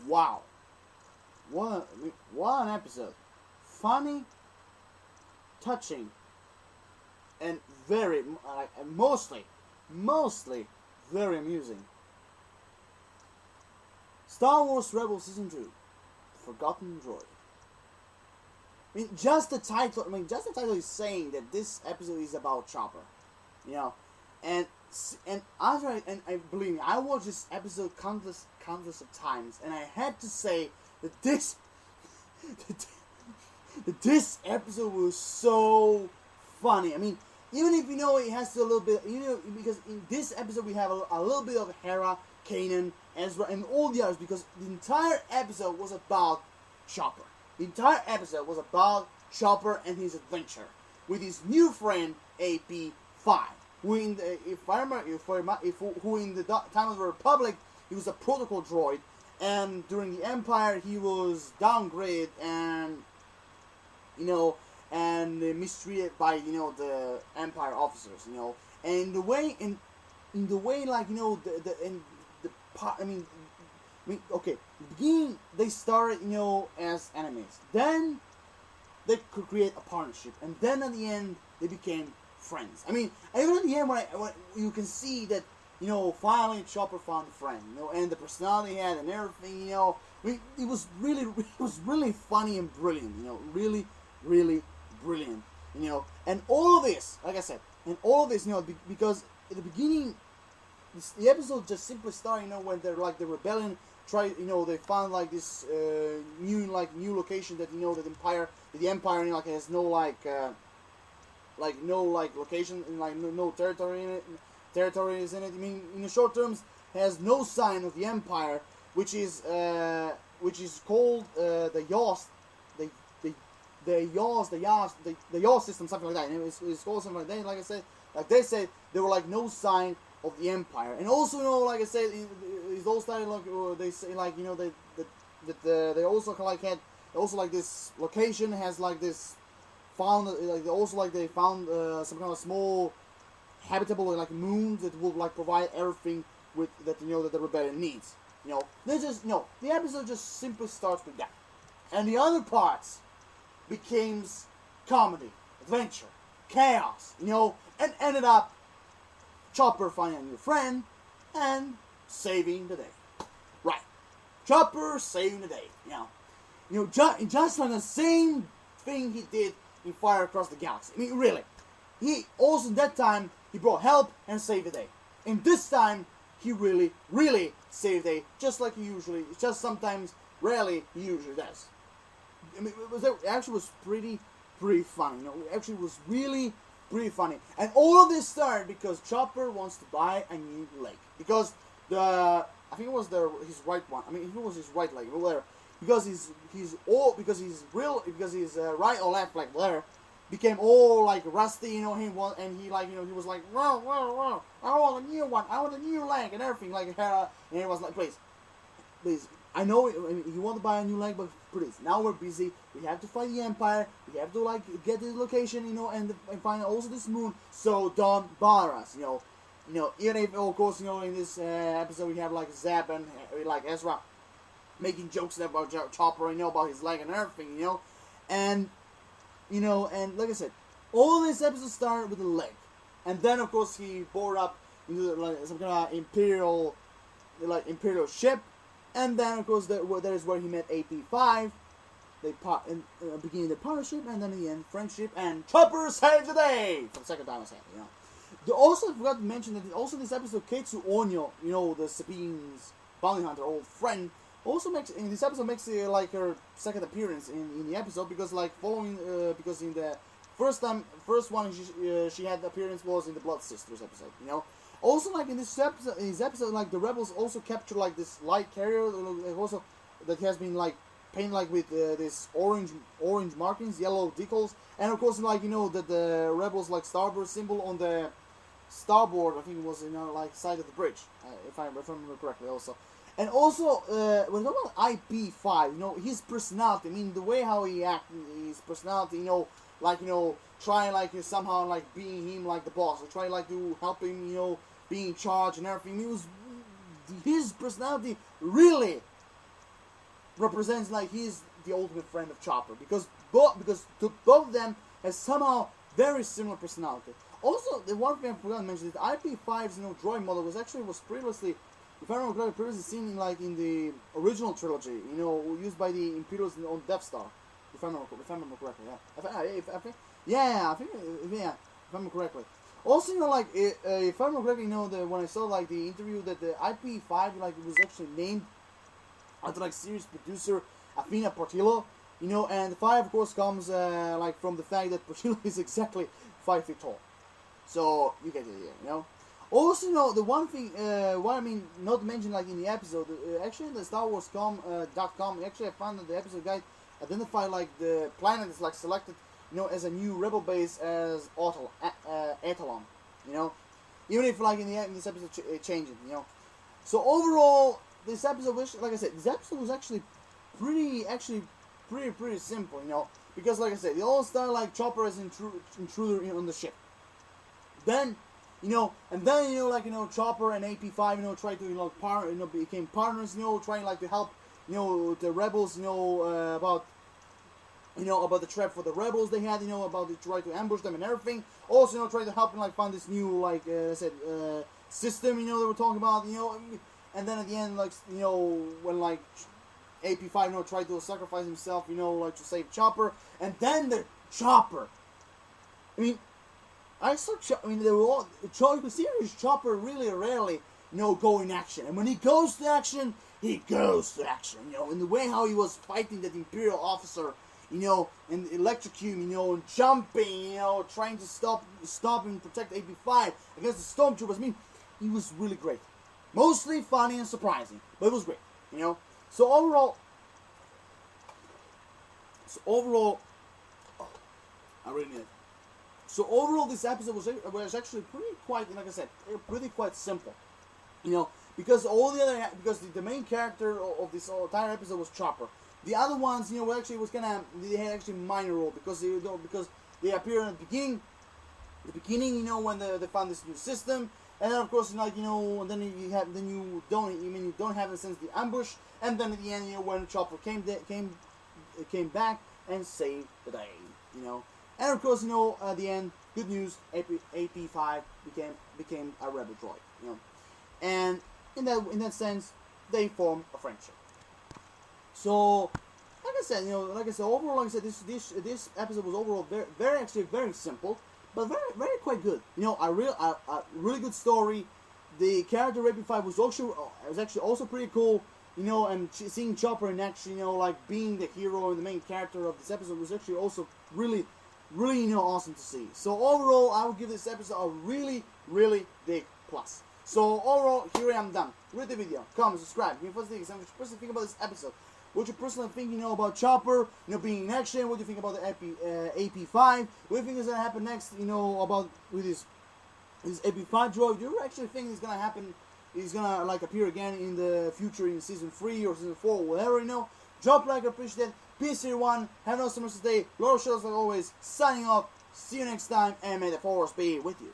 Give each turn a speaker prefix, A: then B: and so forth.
A: Wow. What an episode. Funny, touching, and very, mostly very amusing. Star Wars Rebels Season 2, Forgotten Droid. Just the title is saying that this episode is about Chopper, you know, and believe me, I watched this episode countless of times, and I had to say that this episode was so funny. I mean, even if it has a little bit, because in this episode we have a little bit of Hera, Kanan, Ezra, and all the others, because the entire episode was about Chopper. The entire episode was about Chopper and his adventure with his new friend AP5, who in the time of the Republic he was a protocol droid, and during the Empire he was downgraded and mistreated by the Empire officers, and in the way okay, in the beginning they started, as enemies. Then they could create a partnership, and then at the end they became friends. I mean, even at the end, when you can see that, finally Chopper found a friend, and the personality he had and everything, it was really funny and brilliant, really brilliant, and all of this, like I said, because at the beginning, the episode just simply started, when they're like the rebellion tried, they found like this new location that the Empire has no location, and no territory in it. Territories in it. I mean, in the short terms, has no sign of the Empire, which is called the Yaws, the Yaws system, something like that. And it's called something like that. Like I said, they said, there were no sign of the Empire, and also like I said, it's all started they say they also had this location has this found they found some kind of small habitable moon that will provide everything with that that the rebellion needs. The episode just simply starts with that, and the other parts becomes comedy, adventure, chaos, and ended up Chopper finding a new friend and saving the day. Right, Chopper saving the day. Just like the same thing he did in Fire Across the Galaxy. I mean, really. He also, that time, he brought help and saved the day. And this time, he really saved the day, just like he usually, just sometimes, rarely, he usually does. I mean, it actually was pretty funny. It actually was really pretty funny. And all of this started because Chopper wants to buy a new leg. Because I think it was his right one. I mean, it was his right leg, whatever. Because his right or left leg, whatever, became all rusty, he was he was like, whoa, I want a new one, I want a new leg and everything, and he was like, please, I know you want to buy a new leg, but please, now we're busy, we have to fight the Empire, we have to get this location, and find also this moon, so don't bother us, even if, of course, in this episode we have Zeb and Ezra making jokes about Chopper, about his leg and everything, and like I said, all this episode started with a leg, and then of course he boarded up into some kind of imperial ship, and then of course that is where he met AP5. They beginning the partnership, and then in the end friendship, and Chopper saved the day for the second time I said, They also forgot to mention that also this episode, Ketsu Onyo, the Sabine's bounty hunter, old friend, also makes her second appearance in the episode, because because in the first one she had the appearance was in the Blood Sisters episode, Also in this episode, the rebels also capture this light carrier, also that has been painted with this orange markings, yellow decals, and of course that the rebels starboard symbol on the starboard, I think it was side of the bridge, if I remember correctly also. And also, when we talk about IP5, you know, his personality, I mean, the way how he acted, his personality, you know, like, you know, try like somehow like being him like the boss, or try like to help him, you know, be in charge and everything. He was, his personality really represents like he's the ultimate friend of Chopper, because both of them has somehow very similar personality. Also, the one thing I forgot to mention is the IP5's, you know, droid model was previously, if I remember correctly, previously seen in like in the original trilogy, you know, used by the Imperials on Death Star. If I remember correctly, yeah. I remember correctly. Also, you know, like if I remember correctly, you know, when I saw like the interview that the IP5 like it was actually named after like series producer Athena Portillo, you know, and the 5 of course comes like from the fact that Portillo is exactly 5 feet tall. So you get the idea, you know. Also, you know, the one thing, what I mean, not mentioned like in the episode, actually in the StarWarsCom.com, actually I found that the episode guide identified like the planet is like selected, you know, as a new rebel base as Etalon, you know, even if like in this episode changing, you know. So overall, this episode, which, like I said, this episode was actually pretty simple, you know, because like I said, it all started like Chopper as intruder on the ship. Then, you know, and then, you know, like, you know, Chopper and AP5, you know, try to, you know, became partners, you know, trying like to help, you know, the rebels, you know, about the trap for the rebels they had, you know, about to try to ambush them and everything. Also, you know, try to help them like find this new, like I said, system, you know, they were talking about, you know, and then at the end, like, you know, when like AP5, you know, tried to sacrifice himself, you know, like to save Chopper, and then the Chopper. I mean, they were all, the series Chopper really rarely, you know, go in action. And when he goes to action, he goes to action, you know, in the way how he was fighting that Imperial officer, you know, and electrocute, you know, and jumping, you know, trying to stop and protect AP5 against the Stormtroopers. I mean, he was really great. Mostly funny and surprising, but it was great, you know. So overall, oh, I really need it. So overall, this episode was actually quite, like I said, quite simple, you know, because the main character of this entire episode was Chopper. The other ones, you know, they had actually minor role because they appear in the beginning, you know, when they found this new system, and then of course, like, you know, then you don't have it since the ambush, and then at the end, you know, when Chopper came back and saved the day, you know. And of course, you know, at the end, good news, AP5 became a rebel droid, you know. And in that sense, they form a friendship. So, like I said, overall, like I said, this episode was overall very simple, but very quite good. You know, a really good story. The character AP5 was actually also pretty cool. You know, and seeing Chopper in action, you know, like being the hero and the main character of this episode was actually also really, you know, awesome to see. So overall, I would give this episode a really big plus. So overall, here I am done. Rate the video, comment, subscribe. Give me what you personally think about this episode. What you personally think, you know, about Chopper, you know, being in action. What do you think about the AP5? What do you think is gonna happen next? You know, about with this AP5 droid. Do you actually think it's gonna happen? He's gonna like appear again in the future in season 3 or season 4, whatever, you know. Drop like, appreciate it. Peace everyone. Have an awesome rest of the day. Lord of Shadows like always. Signing off. See you next time, and may the force be with you.